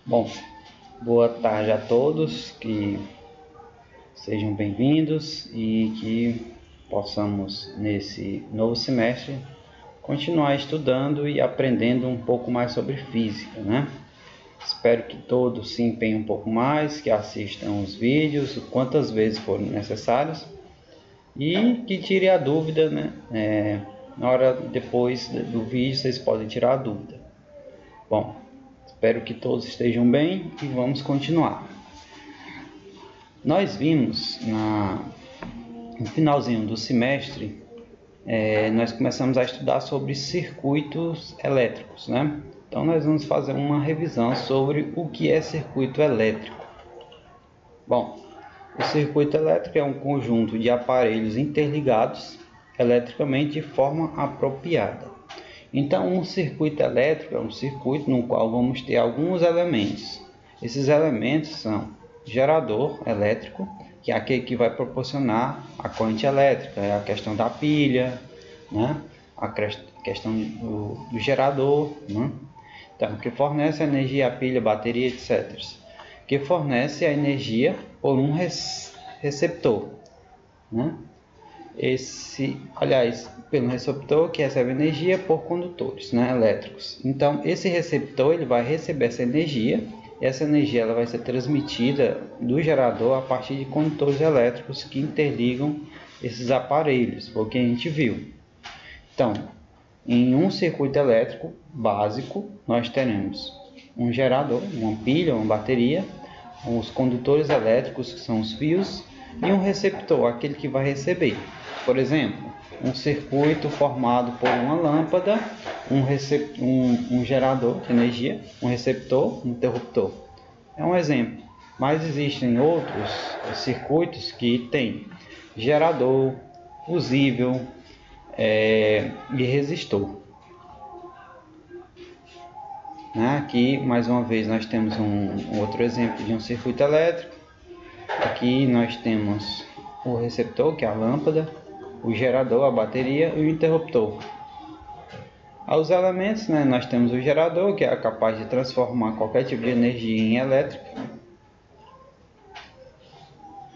Bom, boa tarde a todos, que sejam bem-vindos e que possamos, nesse novo semestre, continuar estudando e aprendendo um pouco mais sobre física, né? Espero que todos se empenhem um pouco mais, que assistam os vídeos quantas vezes forem necessários e que tirem a dúvida, né? Na hora depois do vídeo vocês podem tirar a dúvida. Bom, espero que todos estejam bem e vamos continuar. Nós vimos no finalzinho do semestre, nós começamos a estudar sobre circuitos elétricos, né? Então nós vamos fazer uma revisão sobre o que é circuito elétrico. Bom, o circuito elétrico é um conjunto de aparelhos interligados eletricamente de forma apropriada. Então, um circuito elétrico é um circuito no qual vamos ter alguns elementos. Esses elementos são gerador elétrico, que é aquele que vai proporcionar a corrente elétrica, é a questão da pilha, né? A questão do gerador, né? Então, que fornece a energia, a pilha, a bateria, etc. Que fornece a energia por um receptor, né? Pelo receptor que recebe energia por condutores, né, elétricos. Então, esse receptor ele vai receber essa energia, e essa energia ela vai ser transmitida do gerador a partir de condutores elétricos que interligam esses aparelhos, foi o que a gente viu. Então, em um circuito elétrico básico, nós teremos um gerador, uma pilha, uma bateria, os condutores elétricos, que são os fios, e um receptor, aquele que vai receber. Por exemplo, um circuito formado por uma lâmpada, um gerador de energia, um receptor, um interruptor. É um exemplo. Mas existem outros circuitos que têm gerador, fusível e resistor. Aqui, mais uma vez, nós temos um outro exemplo de um circuito elétrico. Aqui nós temos o receptor, que é a lâmpada, o gerador, a bateria e o interruptor. Aos elementos, nós temos o gerador, que é capaz de transformar qualquer tipo de energia em elétrica.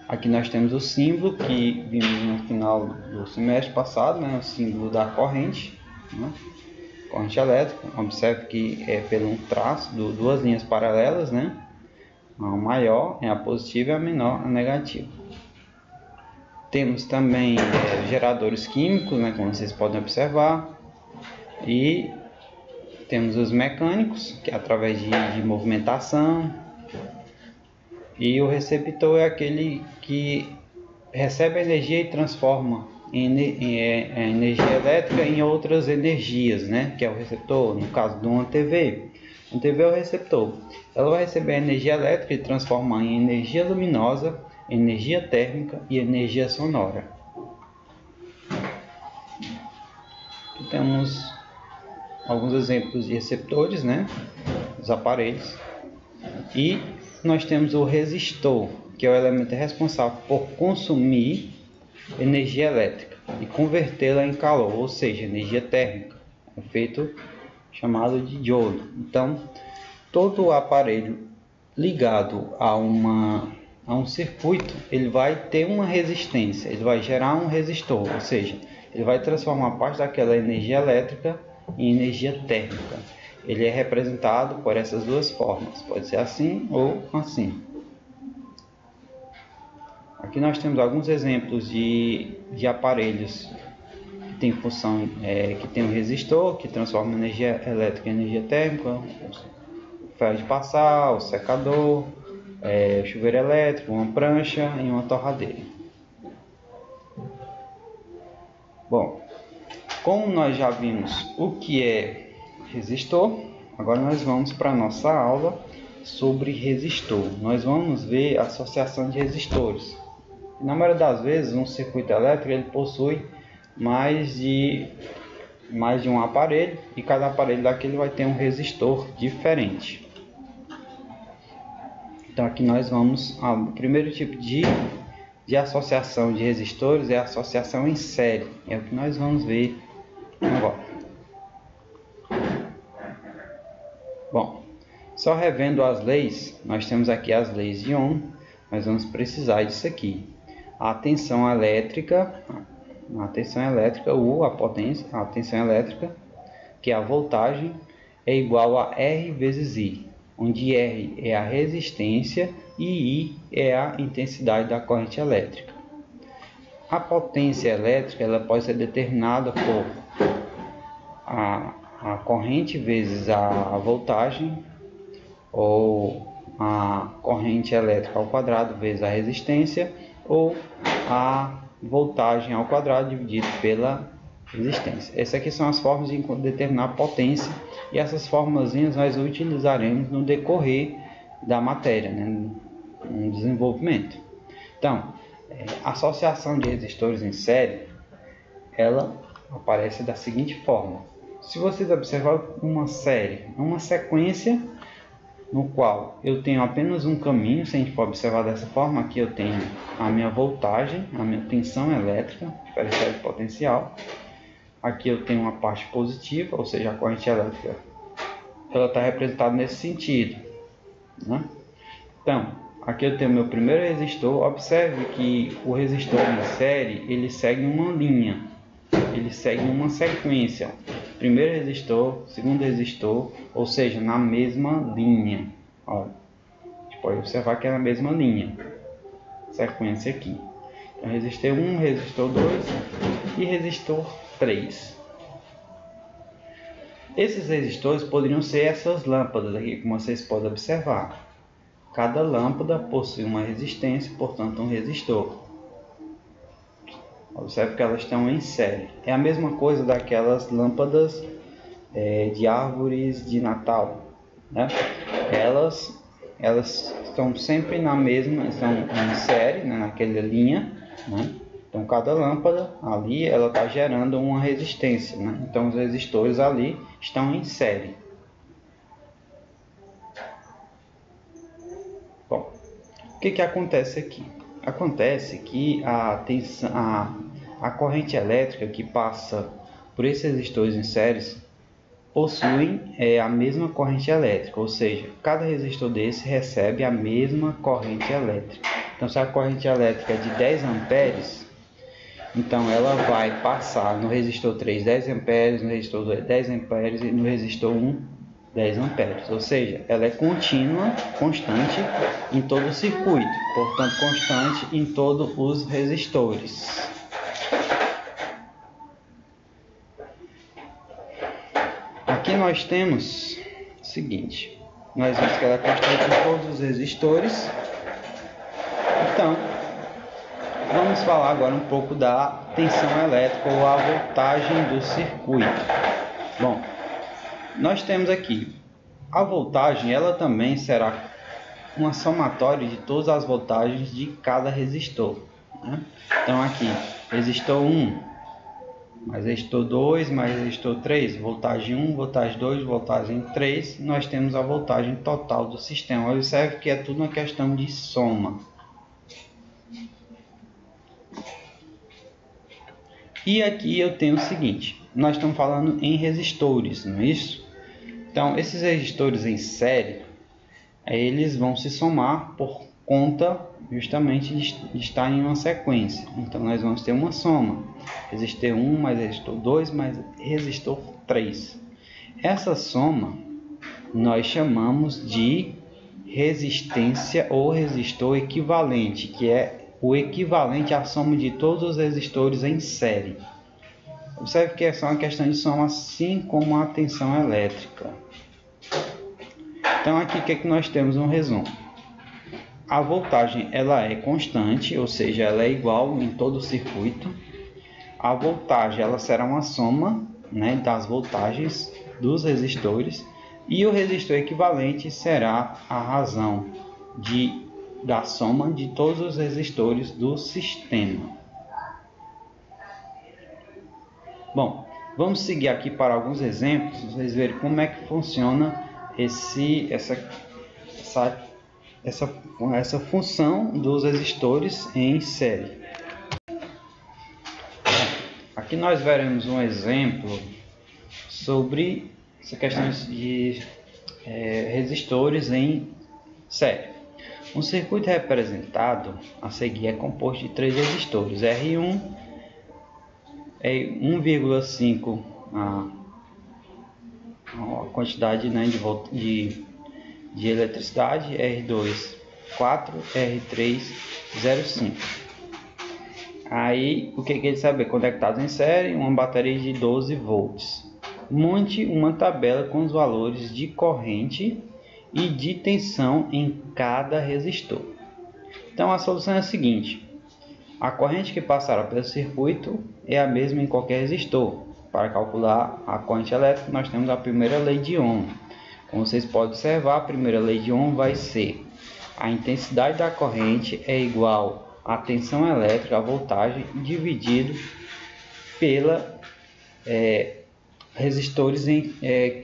Aqui nós temos o símbolo, que vimos no final do semestre passado, o símbolo da corrente, corrente elétrica. Observe que é pelo traço, duas linhas paralelas, A maior é a positiva e a menor a negativa. Temos também geradores químicos, como vocês podem observar. E temos os mecânicos, que é através de movimentação. E o receptor é aquele que recebe a energia e transforma a energia elétrica em outras energias, que é o receptor. No caso de uma TV, uma TV é o receptor. Ela vai receber a energia elétrica e transformar em energia luminosa, energia térmica e energia sonora. Aqui temos alguns exemplos de receptores, os aparelhos. E nós temos o resistor, que é o elemento responsável por consumir energia elétrica e convertê-la em calor, ou seja, energia térmica, efeito chamado de Joule. Então, todo aparelho ligado a um circuito, ele vai ter uma resistência, ele vai gerar um resistor, ou seja, ele vai transformar parte daquela energia elétrica em energia térmica. Ele é representado por essas duas formas, pode ser assim ou assim. Aqui nós temos alguns exemplos de aparelhos que tem função, que tem um resistor, que transforma energia elétrica em energia térmica, o ferro de passar, o secador, o chuveiro elétrico, uma prancha e uma torradeira. Bom, como nós já vimos o que é resistor, agora nós vamos para a nossa aula sobre resistor. Nós vamos ver a associação de resistores. Na maioria das vezes, um circuito elétrico ele possui mais de um aparelho, e cada aparelho daquele vai ter um resistor diferente. Então aqui nós vamos ao primeiro tipo de associação de resistores, é a associação em série. É o que nós vamos ver agora. Bom, Só revendo as leis, nós temos aqui as leis de Ohm, nós vamos precisar disso aqui. A tensão elétrica, ou a potência, a tensão elétrica, que é a voltagem, é igual a R vezes I, onde R é a resistência e I é a intensidade da corrente elétrica. A potência elétrica ela pode ser determinada por a corrente vezes a voltagem, ou a corrente elétrica ao quadrado vezes a resistência, ou a voltagem ao quadrado dividido pela resistência. Essas aqui são as formas de determinar a potência, e essas formazinhas nós utilizaremos no decorrer da matéria, né, no desenvolvimento. Então, a associação de resistores em série, ela aparece da seguinte forma. Se vocês observarem uma série, uma sequência no qual eu tenho apenas um caminho, se a gente for observar dessa forma, aqui eu tenho a minha voltagem, a minha tensão elétrica, diferencial de potencial. Aqui eu tenho uma parte positiva, ou seja, a corrente elétrica, ela está representada nesse sentido, né? Então, aqui eu tenho meu primeiro resistor. Observe que o resistor em série, ele segue uma linha, ele segue uma sequência. Primeiro resistor, segundo resistor, ou seja, na mesma linha. Ó, a gente pode observar que é na mesma linha, sequência aqui. Então, resistor 1, resistor 2 e resistor 3. Esses resistores poderiam ser essas lâmpadas aqui, como vocês podem observar. Cada lâmpada possui uma resistência, portanto um resistor. Observe que elas estão em série. É a mesma coisa daquelas lâmpadas de árvores de Natal, né? Elas estão sempre na mesma, estão em série, né, naquela linha, né? Então cada lâmpada ali ela está gerando uma resistência, né? Então os resistores ali estão em série. Bom, o que acontece aqui? Acontece que a corrente elétrica que passa por esses resistores em séries possuem a mesma corrente elétrica, ou seja, cada resistor desse recebe a mesma corrente elétrica. Então, se a corrente elétrica é de 10 amperes, então ela vai passar no resistor 3 10 amperes, no resistor 2 10 amperes e no resistor 1 10 amperes. Ou seja, ela é contínua, constante em todo o circuito, portanto constante em todos os resistores. Aqui nós temos o seguinte, nós vemos que ela é constante em todos os resistores. Então, vamos falar agora um pouco da tensão elétrica ou a voltagem do circuito. Bom, nós temos aqui a voltagem, ela também será uma somatória de todas as voltagens de cada resistor, né? Então aqui, resistor 1 mais resistor 2 mais resistor 3, voltagem 1, voltagem 2, voltagem 3, nós temos a voltagem total do sistema. Observe que é tudo uma questão de soma. E aqui eu tenho o seguinte, nós estamos falando em resistores, não é isso? Então, esses resistores em série, eles vão se somar por conta justamente de estar em uma sequência. Então, nós vamos ter uma soma. Resistor 1 mais resistor 2 mais resistor 3. Essa soma nós chamamos de resistência ou resistor equivalente, que é o equivalente à soma de todos os resistores em série. Observe que é só uma questão de soma, assim como a tensão elétrica. Então aqui o que nós temos um resumo. A voltagem ela é constante, ou seja, ela é igual em todo o circuito. A voltagem ela será uma soma, né, das voltagens dos resistores, e o resistor equivalente será a razão da soma de todos os resistores do sistema. Bom, vamos seguir aqui para alguns exemplos, vocês verem como é que funciona essa função dos resistores em série. Aqui nós veremos um exemplo sobre essa questão de resistores em série. Um circuito representado a seguir é composto de 3 resistores. R1 é 1,5 a quantidade, né, de eletricidade, R2 4, R3 0,5. Aí o que ele sabe? Conectados em série, uma bateria de 12 volts. Monte uma tabela com os valores de corrente e de tensão em cada resistor. Então a solução é a seguinte: a corrente que passará pelo circuito é a mesma em qualquer resistor. Para calcular a corrente elétrica, nós temos a primeira lei de Ohm. Como vocês podem observar, a primeira lei de Ohm vai ser: a intensidade da corrente é igual à tensão elétrica, a voltagem, dividido pela resistores em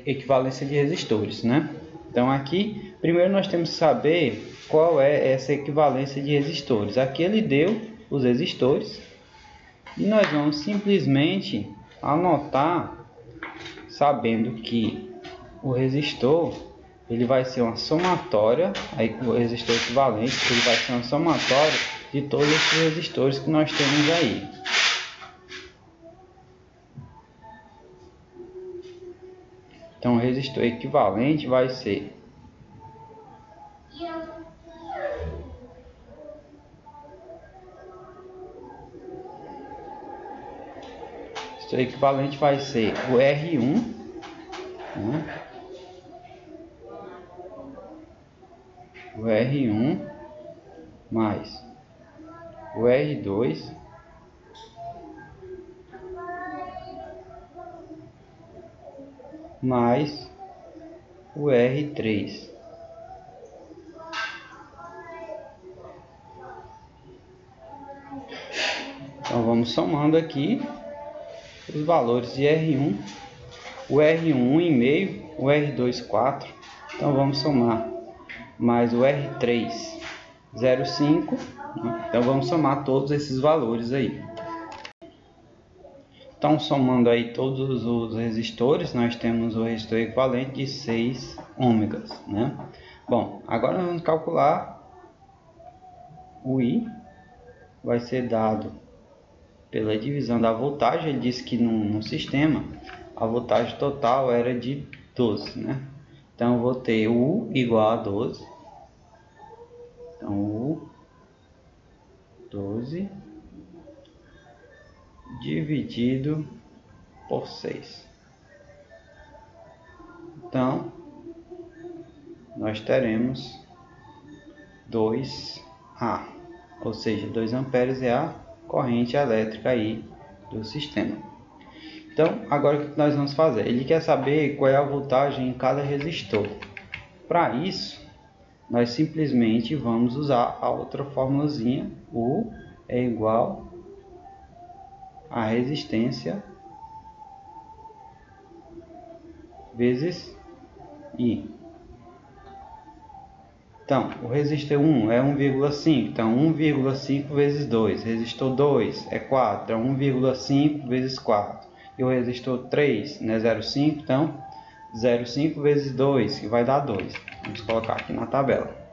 equivalência de resistores, né? Então aqui, primeiro nós temos que saber qual é essa equivalência de resistores. Aqui ele deu os resistores e nós vamos simplesmente anotar, sabendo que o resistor ele vai ser uma somatória, aí o resistor equivalente ele vai ser uma somatória de todos esses resistores que nós temos aí. Então o resistor equivalente vai ser o equivalente vai ser o R1, né? O R1 mais o R2 mais o R3. Então vamos somando aqui os valores de R1, o R1 1,5, o R2 4. Então vamos somar mais o R3 0,5. Então vamos somar todos esses valores aí. Então somando aí todos os resistores, nós temos o resistor equivalente de 6 ômegas, né? Bom, agora nós vamos calcular o I, vai ser dado pela divisão da voltagem. Ele disse que no sistema a voltagem total era de 12, né? Então eu vou ter U igual a 12. Então U 12 dividido por 6. Então nós teremos 2A, ou seja, 2 amperes é a corrente elétrica aí do sistema. Então agora o que nós vamos fazer? Ele quer saber qual é a voltagem em cada resistor. Para isso nós simplesmente vamos usar a outra formulazinha. U é igual a resistência vezes I. Então, o resistor 1 é 1,5, então 1,5 vezes 2. Resistor 2 é 4, então 1,5 vezes 4. E o resistor 3, né, 0,5, então 0,5 vezes 2, que vai dar 2. Vamos colocar aqui na tabela.